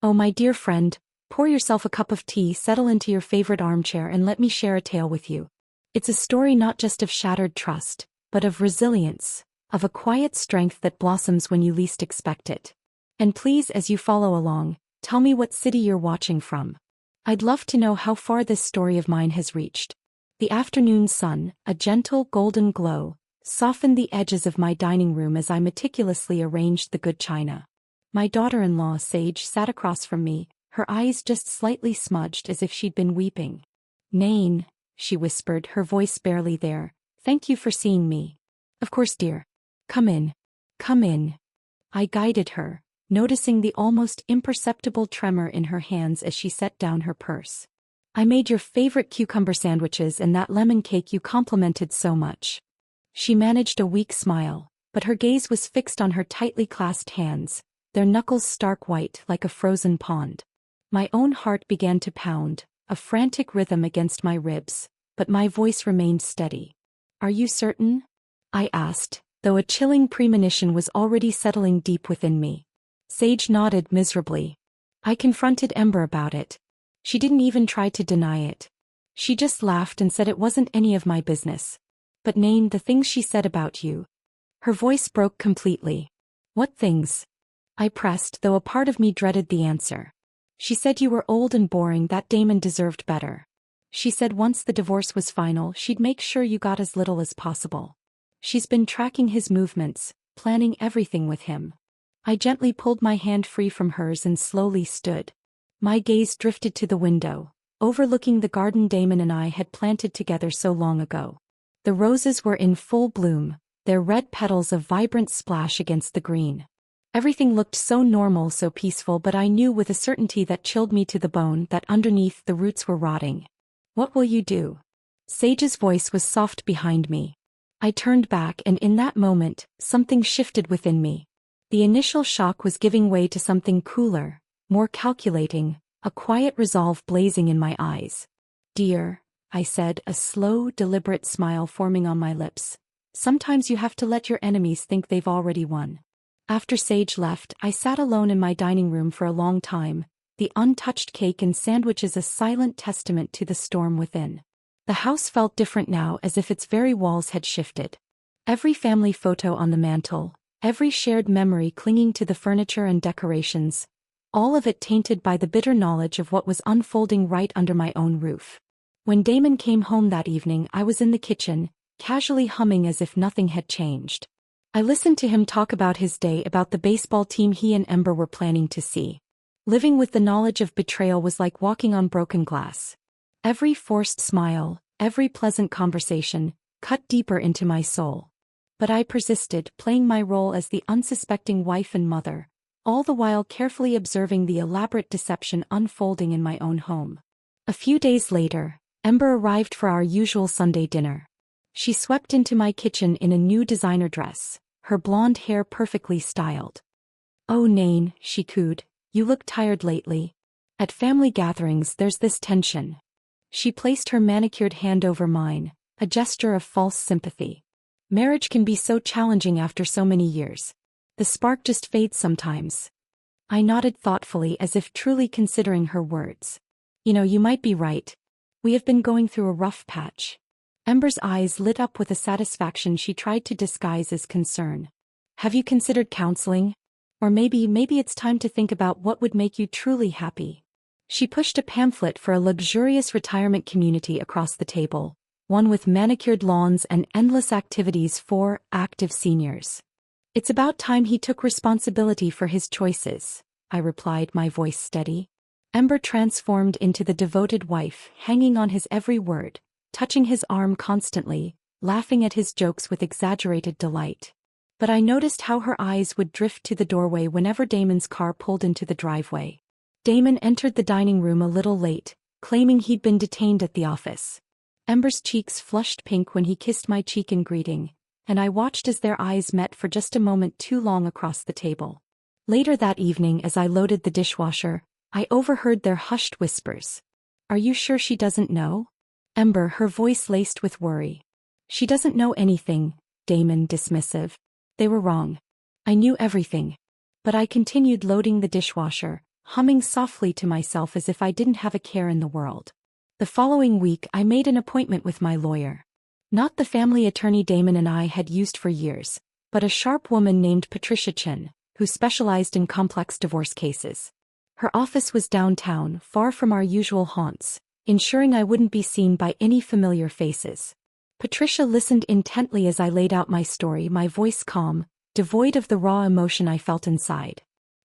Oh, my dear friend, pour yourself a cup of tea, settle into your favorite armchair, and let me share a tale with you. It's a story not just of shattered trust, but of resilience, of a quiet strength that blossoms when you least expect it. And please, as you follow along, tell me what city you're watching from. I'd love to know how far this story of mine has reached. The afternoon sun, a gentle golden glow, softened the edges of my dining room as I meticulously arranged the good china. My daughter-in-law, Sage, sat across from me, her eyes just slightly smudged as if she'd been weeping. "Naen," she whispered, her voice barely there, "thank you for seeing me." "Of course, dear. Come in. Come in." I guided her, noticing the almost imperceptible tremor in her hands as she set down her purse. "I made your favorite cucumber sandwiches and that lemon cake you complimented so much." She managed a weak smile, but her gaze was fixed on her tightly clasped hands, their knuckles stark white like a frozen pond. My own heart began to pound, a frantic rhythm against my ribs, but my voice remained steady. "Are you certain?" I asked, though a chilling premonition was already settling deep within me. Sage nodded miserably. I confronted Ember about it. She didn't even try to deny it. She just laughed and said it wasn't any of my business. "But Naen, the things she said about you." Her voice broke completely. "What things?" I pressed, though a part of me dreaded the answer. "She said you were old and boring, that Damon deserved better. She said once the divorce was final, she'd make sure you got as little as possible. She's been tracking his movements, planning everything with him." I gently pulled my hand free from hers and slowly stood. My gaze drifted to the window, overlooking the garden Damon and I had planted together so long ago. The roses were in full bloom, their red petals a vibrant splash against the green. Everything looked so normal, so peaceful, but I knew with a certainty that chilled me to the bone that underneath the roots were rotting. "What will you do?" Sage's voice was soft behind me. I turned back, and in that moment, something shifted within me. The initial shock was giving way to something cooler, more calculating, a quiet resolve blazing in my eyes. "Dear," I said, a slow, deliberate smile forming on my lips, "sometimes you have to let your enemies think they've already won." After Sage left, I sat alone in my dining room for a long time, the untouched cake and sandwiches a silent testament to the storm within. The house felt different now, as if its very walls had shifted. Every family photo on the mantel, every shared memory clinging to the furniture and decorations, all of it tainted by the bitter knowledge of what was unfolding right under my own roof. When Damon came home that evening, I was in the kitchen, casually humming as if nothing had changed. I listened to him talk about his day, about the baseball team he and Ember were planning to see. Living with the knowledge of betrayal was like walking on broken glass. Every forced smile, every pleasant conversation, cut deeper into my soul. But I persisted, playing my role as the unsuspecting wife and mother, all the while carefully observing the elaborate deception unfolding in my own home. A few days later, Ember arrived for our usual Sunday dinner. She swept into my kitchen in a new designer dress, her blonde hair perfectly styled. "Oh, Naen," she cooed, "you look tired lately. At family gatherings there's this tension." She placed her manicured hand over mine, a gesture of false sympathy. "Marriage can be so challenging after so many years. The spark just fades sometimes." I nodded thoughtfully, as if truly considering her words. You might be right. We have been going through a rough patch." Ember's eyes lit up with a satisfaction she tried to disguise as concern. "Have you considered counseling? Or maybe it's time to think about what would make you truly happy." She pushed a pamphlet for a luxurious retirement community across the table, one with manicured lawns and endless activities for active seniors. "It's about time he took responsibility for his choices," I replied, my voice steady. Ember transformed into the devoted wife, hanging on his every word, touching his arm constantly, laughing at his jokes with exaggerated delight. But I noticed how her eyes would drift to the doorway whenever Damon's car pulled into the driveway. Damon entered the dining room a little late, claiming he'd been detained at the office. Ember's cheeks flushed pink when he kissed my cheek in greeting, and I watched as their eyes met for just a moment too long across the table. Later that evening, as I loaded the dishwasher, I overheard their hushed whispers. "Are you sure she doesn't know?" Ember, her voice laced with worry. "She doesn't know anything," Damon, dismissive. "They were wrong. I knew everything." But I continued loading the dishwasher, humming softly to myself as if I didn't have a care in the world. The following week I made an appointment with my lawyer. Not the family attorney Damon and I had used for years, but a sharp woman named Patricia Chen, who specialized in complex divorce cases. Her office was downtown, far from our usual haunts, ensuring I wouldn't be seen by any familiar faces. Patricia listened intently as I laid out my story, my voice calm, devoid of the raw emotion I felt inside.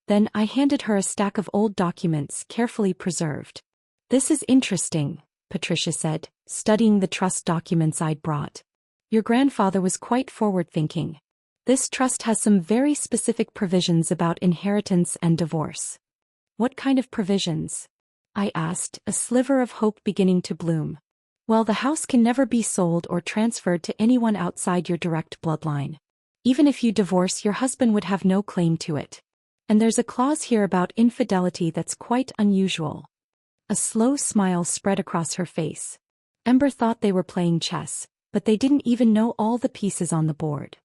Then I handed her a stack of old documents carefully preserved. "This is interesting," Patricia said, studying the trust documents I'd brought. "Your grandfather was quite forward-thinking. This trust has some very specific provisions about inheritance and divorce." "What kind of provisions?" I asked, a sliver of hope beginning to bloom. "Well, the house can never be sold or transferred to anyone outside your direct bloodline. Even if you divorce, your husband would have no claim to it. And there's a clause here about infidelity that's quite unusual." A slow smile spread across her face. Ember thought they were playing chess, but they didn't even know all the pieces on the board.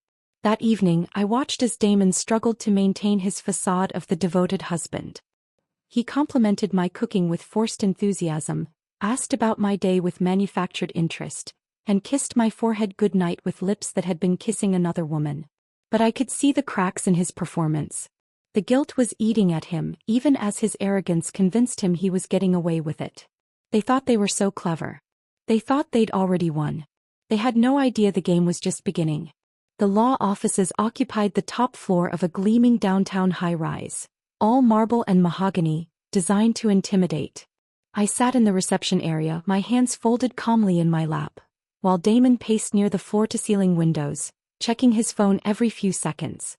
That evening, I watched as Damon struggled to maintain his facade of the devoted husband. He complimented my cooking with forced enthusiasm, asked about my day with manufactured interest, and kissed my forehead goodnight with lips that had been kissing another woman. But I could see the cracks in his performance. The guilt was eating at him, even as his arrogance convinced him he was getting away with it. They thought they were so clever. They thought they'd already won. They had no idea the game was just beginning. The law offices occupied the top floor of a gleaming downtown high-rise, all marble and mahogany, designed to intimidate. I sat in the reception area, my hands folded calmly in my lap, while Damon paced near the floor-to-ceiling windows, checking his phone every few seconds.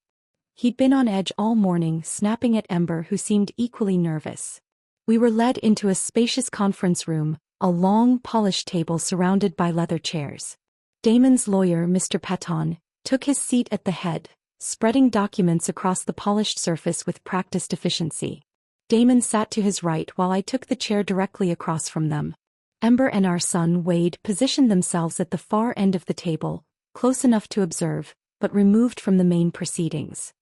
He'd been on edge all morning, snapping at Ember, who seemed equally nervous. We were led into a spacious conference room, a long, polished table surrounded by leather chairs. Damon's lawyer, Mr. Patton, took his seat at the head, spreading documents across the polished surface with practiced efficiency. Damon sat to his right while I took the chair directly across from them. Ember and our son, Wade, positioned themselves at the far end of the table, close enough to observe, but removed from the main proceedings.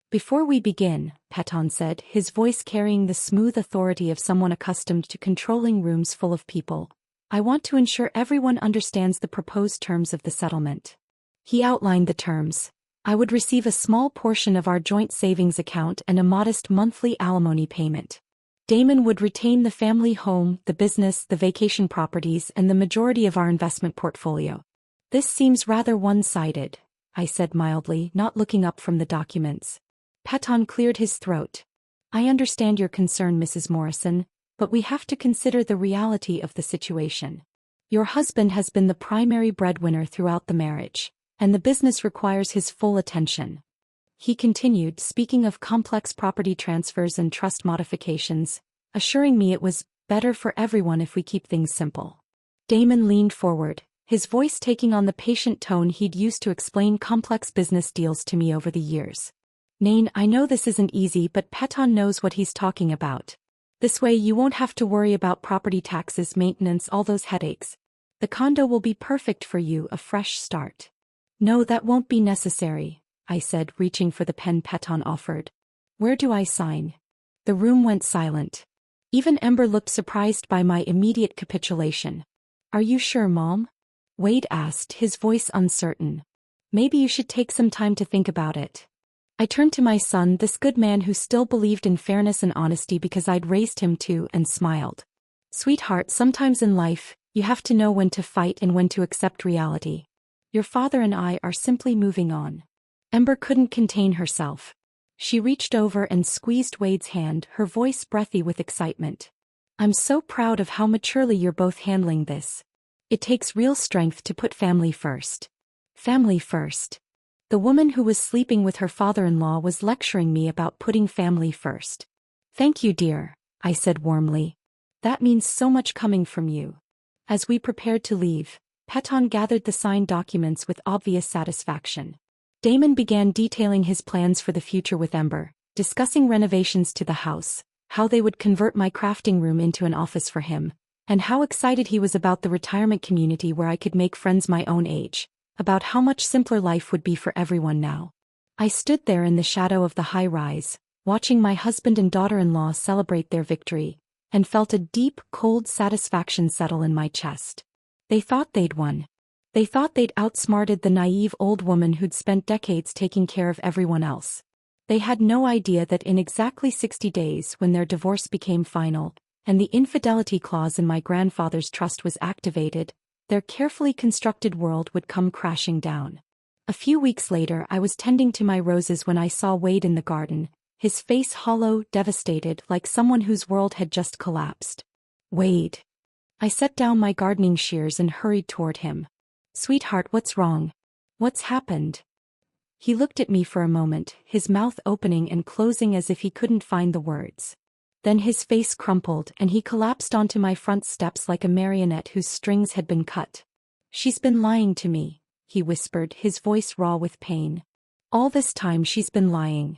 "Before we begin," Patton said, his voice carrying the smooth authority of someone accustomed to controlling rooms full of people, "I want to ensure everyone understands the proposed terms of the settlement." He outlined the terms. I would receive a small portion of our joint savings account and a modest monthly alimony payment. Damon would retain the family home, the business, the vacation properties, and the majority of our investment portfolio. "This seems rather one-sided," I said mildly, not looking up from the documents. Patton cleared his throat. "I understand your concern, Mrs. Morrison, but we have to consider the reality of the situation. Your husband has been the primary breadwinner throughout the marriage, and the business requires his full attention." He continued, speaking of complex property transfers and trust modifications, assuring me it was better for everyone if we keep things simple. Damon leaned forward, his voice taking on the patient tone he'd used to explain complex business deals to me over the years. "Naen, I know this isn't easy, but Patton knows what he's talking about. This way you won't have to worry about property taxes, maintenance, all those headaches. The condo will be perfect for you, a fresh start." "No, that won't be necessary," I said, reaching for the pen Patton offered. "Where do I sign?" The room went silent. Even Ember looked surprised by my immediate capitulation. "Are you sure, Mom?" Wade asked, his voice uncertain. "Maybe you should take some time to think about it." I turned to my son, this good man who still believed in fairness and honesty because I'd raised him to, and smiled. "Sweetheart, sometimes in life, you have to know when to fight and when to accept reality. Your father and I are simply moving on." Ember couldn't contain herself. She reached over and squeezed Wade's hand, her voice breathy with excitement. "I'm so proud of how maturely you're both handling this. It takes real strength to put family first." Family first. The woman who was sleeping with her father-in-law was lecturing me about putting family first. "Thank you, dear," I said warmly. "That means so much coming from you." As we prepared to leave, Patton gathered the signed documents with obvious satisfaction. Damon began detailing his plans for the future with Ember, discussing renovations to the house, how they would convert my crafting room into an office for him, and how excited he was about the retirement community where I could make friends my own age, about how much simpler life would be for everyone now. I stood there in the shadow of the high rise, watching my husband and daughter-in-law celebrate their victory, and felt a deep, cold satisfaction settle in my chest. They thought they'd won. They thought they'd outsmarted the naive old woman who'd spent decades taking care of everyone else. They had no idea that in exactly 60 days, when their divorce became final, and the infidelity clause in my grandfather's trust was activated, their carefully constructed world would come crashing down. A few weeks later, I was tending to my roses when I saw Wade in the garden, his face hollow, devastated, like someone whose world had just collapsed. "Wade." I set down my gardening shears and hurried toward him. "Sweetheart, what's wrong? What's happened?" He looked at me for a moment, his mouth opening and closing as if he couldn't find the words. Then his face crumpled and he collapsed onto my front steps like a marionette whose strings had been cut. "She's been lying to me," he whispered, his voice raw with pain. "All this time she's been lying."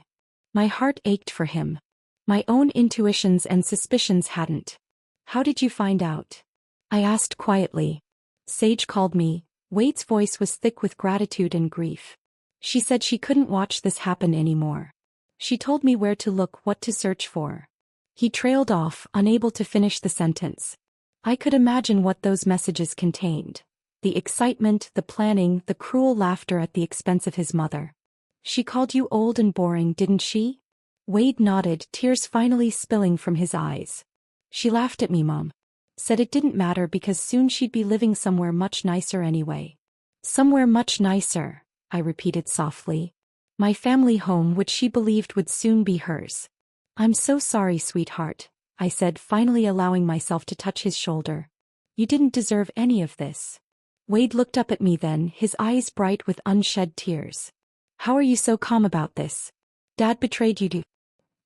My heart ached for him. My own intuitions and suspicions hadn't. "How did you find out?" I asked quietly. "Sage called me." Wade's voice was thick with gratitude and grief. "She said she couldn't watch this happen anymore. She told me where to look, what to search for." He trailed off, unable to finish the sentence. I could imagine what those messages contained. The excitement, the planning, the cruel laughter at the expense of his mother. "She called you old and boring, didn't she?" Wade nodded, tears finally spilling from his eyes. "She laughed at me, Mom. Said it didn't matter because soon she'd be living somewhere much nicer anyway." "Somewhere much nicer," I repeated softly. "My family home, which she believed would soon be hers." "I'm so sorry, sweetheart," I said, finally allowing myself to touch his shoulder. "You didn't deserve any of this." Wade looked up at me then, his eyes bright with unshed tears. "How are you so calm about this? Dad betrayed you too."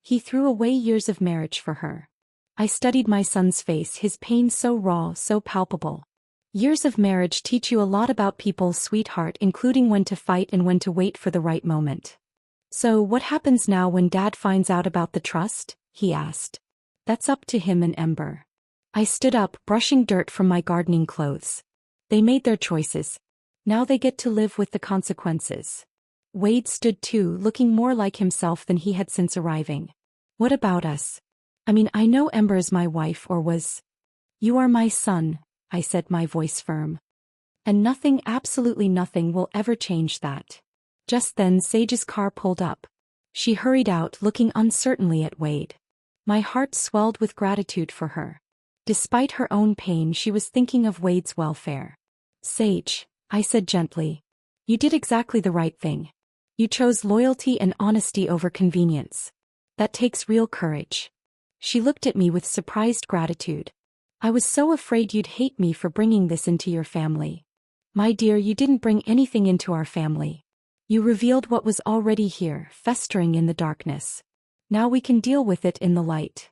He threw away years of marriage for her. I studied my son's face, his pain so raw, so palpable. "Years of marriage teach you a lot about people, sweetheart, including when to fight and when to wait for the right moment." "So what happens now when Dad finds out about the trust?" he asked. "That's up to him and Ember." I stood up, brushing dirt from my gardening clothes. "They made their choices. Now they get to live with the consequences." Wade stood too, looking more like himself than he had since arriving. "What about us? I mean, I know Ember is my wife, or was." "You are my son," I said, my voice firm. "And nothing, absolutely nothing, will ever change that." Just then Sage's car pulled up. She hurried out, looking uncertainly at Wade. My heart swelled with gratitude for her. Despite her own pain, she was thinking of Wade's welfare. "Sage," I said gently, "you did exactly the right thing. You chose loyalty and honesty over convenience. That takes real courage." She looked at me with surprised gratitude. "I was so afraid you'd hate me for bringing this into your family." "My dear, you didn't bring anything into our family. You revealed what was already here, festering in the darkness. Now we can deal with it in the light."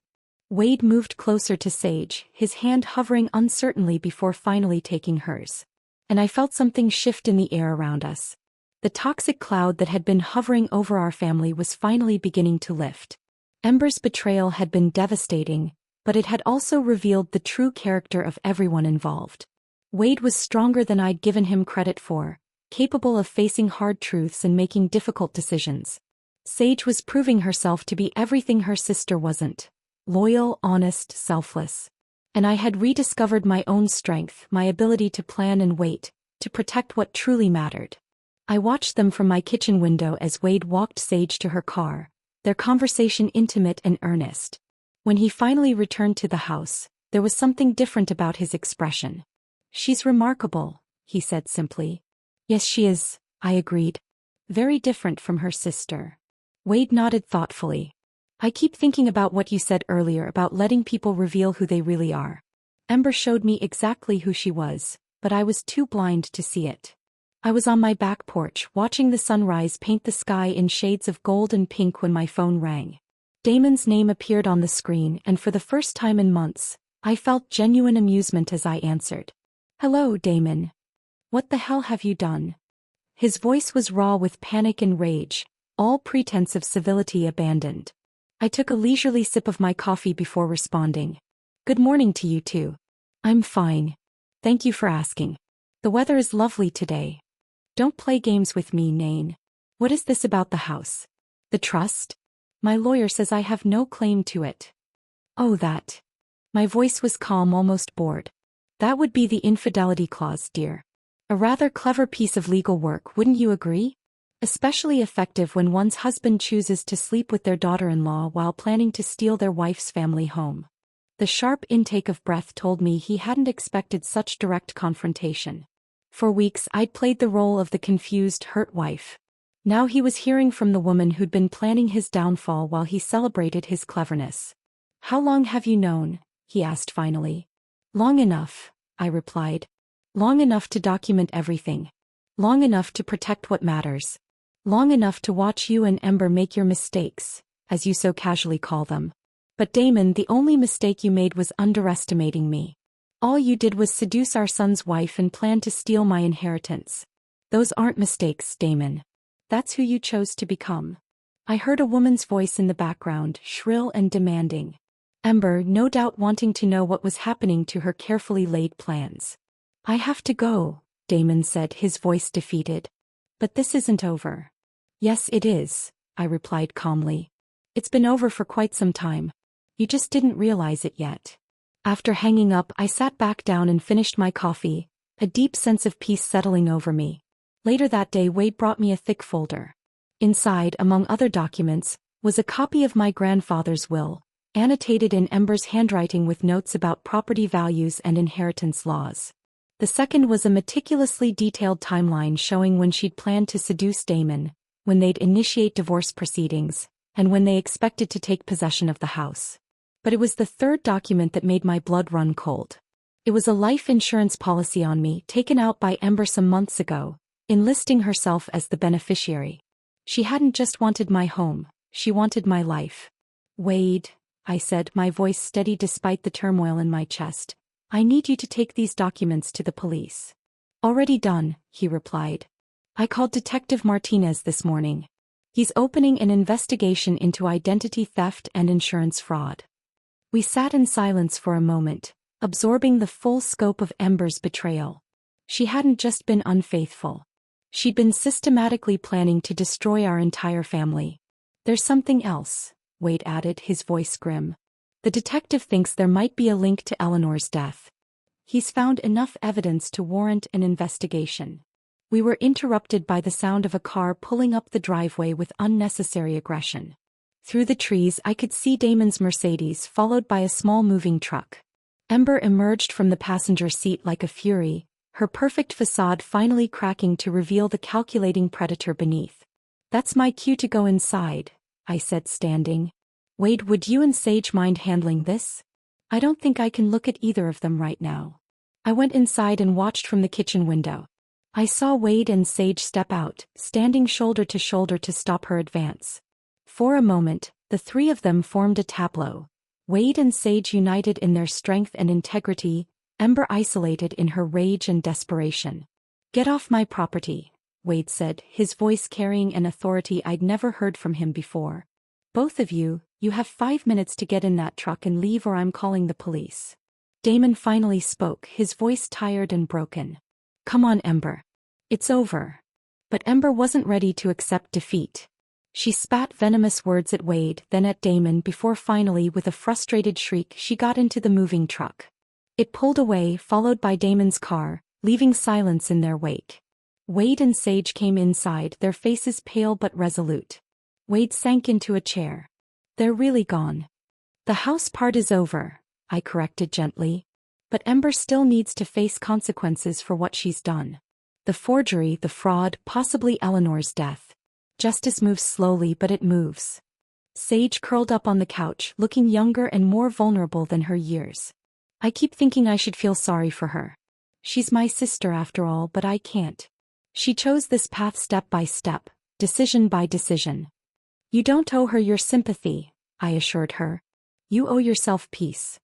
Wade moved closer to Sage, his hand hovering uncertainly before finally taking hers. And I felt something shift in the air around us. The toxic cloud that had been hovering over our family was finally beginning to lift. Ember's betrayal had been devastating, but it had also revealed the true character of everyone involved. Wade was stronger than I'd given him credit for, capable of facing hard truths and making difficult decisions. Sage was proving herself to be everything her sister wasn't: loyal, honest, selfless. And I had rediscovered my own strength, my ability to plan and wait, to protect what truly mattered. I watched them from my kitchen window as Wade walked Sage to her car, their conversation intimate and earnest. When he finally returned to the house, there was something different about his expression. "She's remarkable," he said simply. "Yes, she is," I agreed. "Very different from her sister." Wade nodded thoughtfully. "I keep thinking about what you said earlier about letting people reveal who they really are. Ember showed me exactly who she was, but I was too blind to see it. I was on my back porch, watching the sunrise paint the sky in shades of gold and pink when my phone rang. Damon's name appeared on the screen, and for the first time in months, I felt genuine amusement as I answered. "Hello, Damon. What the hell have you done?" His voice was raw with panic and rage, all pretense of civility abandoned. I took a leisurely sip of my coffee before responding. "Good morning to you too. I'm fine. Thank you for asking. The weather is lovely today." "Don't play games with me, Naen. What is this about the house? The trust?" My lawyer says I have no claim to it. Oh, that. My voice was calm, almost bored. That would be the infidelity clause, dear. A rather clever piece of legal work, wouldn't you agree? Especially effective when one's husband chooses to sleep with their daughter-in-law while planning to steal their wife's family home. The sharp intake of breath told me he hadn't expected such direct confrontation. For weeks I'd played the role of the confused, hurt wife. Now he was hearing from the woman who'd been planning his downfall while he celebrated his cleverness. How long have you known? He asked finally. Long enough, I replied. Long enough to document everything. Long enough to protect what matters. Long enough to watch you and Ember make your mistakes, as you so casually call them. But Damon, the only mistake you made was underestimating me. All you did was seduce our son's wife and plan to steal my inheritance. Those aren't mistakes, Damon. That's who you chose to become. I heard a woman's voice in the background, shrill and demanding. Ember, no doubt wanting to know what was happening to her carefully laid plans. I have to go, Damon said, his voice defeated. But this isn't over. Yes, it is, I replied calmly. It's been over for quite some time. You just didn't realize it yet. After hanging up, I sat back down and finished my coffee, a deep sense of peace settling over me. Later that day, Wade brought me a thick folder. Inside, among other documents, was a copy of my grandfather's will, annotated in Ember's handwriting with notes about property values and inheritance laws. The second was a meticulously detailed timeline showing when she'd planned to seduce Damon, when they'd initiate divorce proceedings, and when they expected to take possession of the house. But it was the third document that made my blood run cold. It was a life insurance policy on me taken out by Ember some months ago, enlisting herself as the beneficiary. She hadn't just wanted my home, she wanted my life. Wade, I said, my voice steady despite the turmoil in my chest, I need you to take these documents to the police. Already done, he replied. I called Detective Martinez this morning. He's opening an investigation into identity theft and insurance fraud. We sat in silence for a moment, absorbing the full scope of Ember's betrayal. She hadn't just been unfaithful. She'd been systematically planning to destroy our entire family. There's something else, Wade added, his voice grim. The detective thinks there might be a link to Eleanor's death. He's found enough evidence to warrant an investigation. We were interrupted by the sound of a car pulling up the driveway with unnecessary aggression. Through the trees I could see Damon's Mercedes followed by a small moving truck. Ember emerged from the passenger seat like a fury, her perfect facade finally cracking to reveal the calculating predator beneath. That's my cue to go inside, I said, standing. Wade, would you and Sage mind handling this? I don't think I can look at either of them right now. I went inside and watched from the kitchen window. I saw Wade and Sage step out, standing shoulder to shoulder to stop her advance. For a moment, the three of them formed a tableau. Wade and Sage united in their strength and integrity, Ember isolated in her rage and desperation. Get off my property, Wade said, his voice carrying an authority I'd never heard from him before. Both of you, you have 5 minutes to get in that truck and leave or I'm calling the police. Damon finally spoke, his voice tired and broken. Come on, Ember. It's over. But Ember wasn't ready to accept defeat. She spat venomous words at Wade, then at Damon before finally, with a frustrated shriek, she got into the moving truck. It pulled away, followed by Damon's car, leaving silence in their wake. Wade and Sage came inside, their faces pale but resolute. Wade sank into a chair. They're really gone. The house part is over, I corrected gently. But Ember still needs to face consequences for what she's done. The forgery, the fraud, possibly Eleanor's death. Justice moves slowly, but it moves. Sage curled up on the couch, looking younger and more vulnerable than her years. I keep thinking I should feel sorry for her. She's my sister after all, but I can't. She chose this path step by step, decision by decision. You don't owe her your sympathy, I assured her. You owe yourself peace.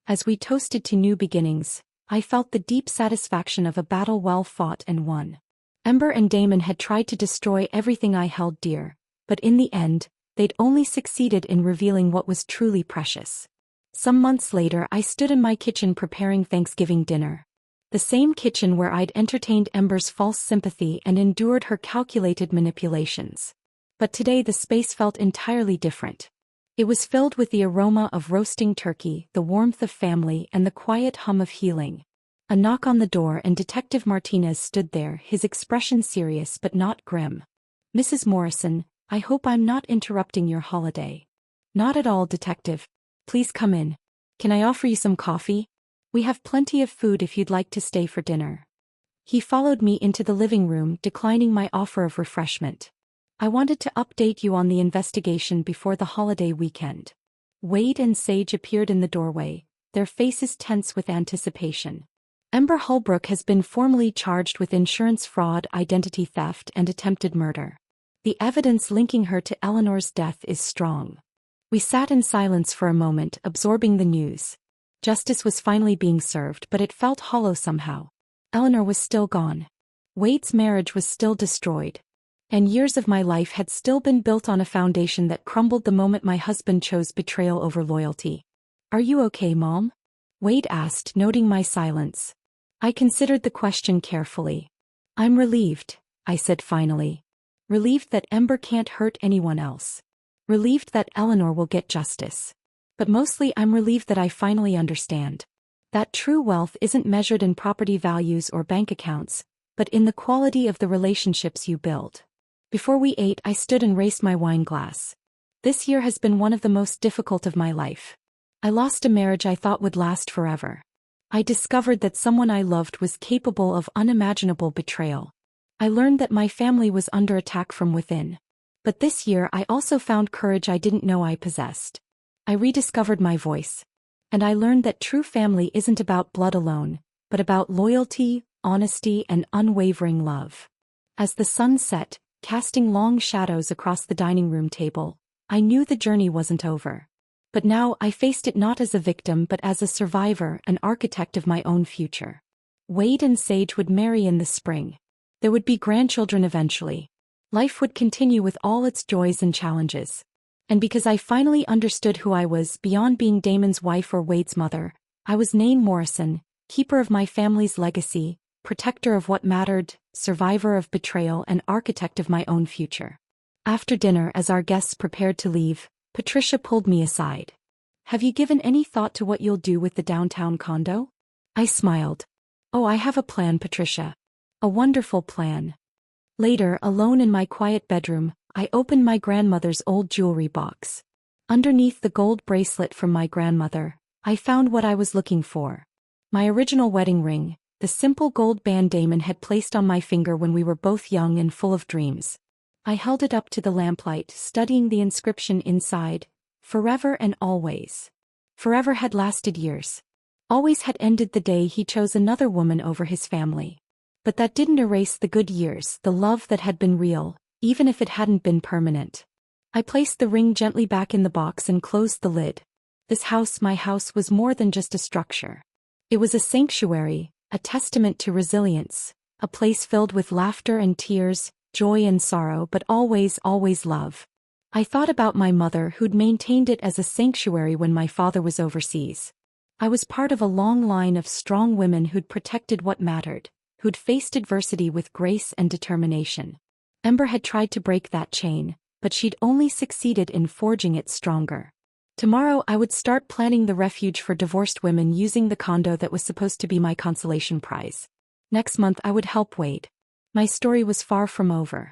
As we toasted to new beginnings, I felt the deep satisfaction of a battle well fought and won. Ember and Damon had tried to destroy everything I held dear, but in the end, they'd only succeeded in revealing what was truly precious. Some months later, I stood in my kitchen preparing Thanksgiving dinner. The same kitchen where I'd entertained Ember's false sympathy and endured her calculated manipulations. But today the space felt entirely different. It was filled with the aroma of roasting turkey, the warmth of family, and the quiet hum of healing. A knock on the door and Detective Martinez stood there, his expression serious but not grim. "Mrs. Morrison, I hope I'm not interrupting your holiday." "Not at all, Detective. Please come in. Can I offer you some coffee? We have plenty of food if you'd like to stay for dinner." He followed me into the living room, declining my offer of refreshment. "I wanted to update you on the investigation before the holiday weekend." Wade and Sage appeared in the doorway, their faces tense with anticipation. "Ember Holbrook has been formally charged with insurance fraud, identity theft, and attempted murder. The evidence linking her to Eleanor's death is strong." We sat in silence for a moment, absorbing the news. Justice was finally being served, but it felt hollow somehow. Eleanor was still gone. Wade's marriage was still destroyed. And years of my life had still been built on a foundation that crumbled the moment my husband chose betrayal over loyalty. "Are you okay, Mom?" Wade asked, noting my silence. I considered the question carefully. "I'm relieved," I said finally. "Relieved that Ember can't hurt anyone else. Relieved that Eleanor will get justice. But mostly I'm relieved that I finally understand. That true wealth isn't measured in property values or bank accounts, but in the quality of the relationships you build." Before we ate, I stood and raised my wine glass. This year has been one of the most difficult of my life. I lost a marriage I thought would last forever. I discovered that someone I loved was capable of unimaginable betrayal. I learned that my family was under attack from within. But this year I also found courage I didn't know I possessed. I rediscovered my voice. And I learned that true family isn't about blood alone, but about loyalty, honesty, and unwavering love. As the sun set, casting long shadows across the dining room table, I knew the journey wasn't over. But now I faced it not as a victim but as a survivor, an architect of my own future. Wade and Sage would marry in the spring. There would be grandchildren eventually. Life would continue with all its joys and challenges. And because I finally understood who I was beyond being Damon's wife or Wade's mother, I was Naen Morrison, keeper of my family's legacy, protector of what mattered, survivor of betrayal, and architect of my own future. After dinner, as our guests prepared to leave, Patricia pulled me aside. "Have you given any thought to what you'll do with the downtown condo?" I smiled. "Oh, I have a plan, Patricia. A wonderful plan." Later, alone in my quiet bedroom, I opened my grandmother's old jewelry box. Underneath the gold bracelet from my grandmother, I found what I was looking for. My original wedding ring, the simple gold band Damon had placed on my finger when we were both young and full of dreams. I held it up to the lamplight, studying the inscription inside, "Forever and always." Forever had lasted years. Always had ended the day he chose another woman over his family. But that didn't erase the good years, the love that had been real, even if it hadn't been permanent. I placed the ring gently back in the box and closed the lid. This house, my house, was more than just a structure. It was a sanctuary, a testament to resilience, a place filled with laughter and tears, joy and sorrow, but always, always love. I thought about my mother, who'd maintained it as a sanctuary when my father was overseas. I was part of a long line of strong women who'd protected what mattered, who'd faced adversity with grace and determination. Ember had tried to break that chain, but she'd only succeeded in forging it stronger. Tomorrow I would start planning the refuge for divorced women using the condo that was supposed to be my consolation prize. Next month I would help Wade. My story was far from over.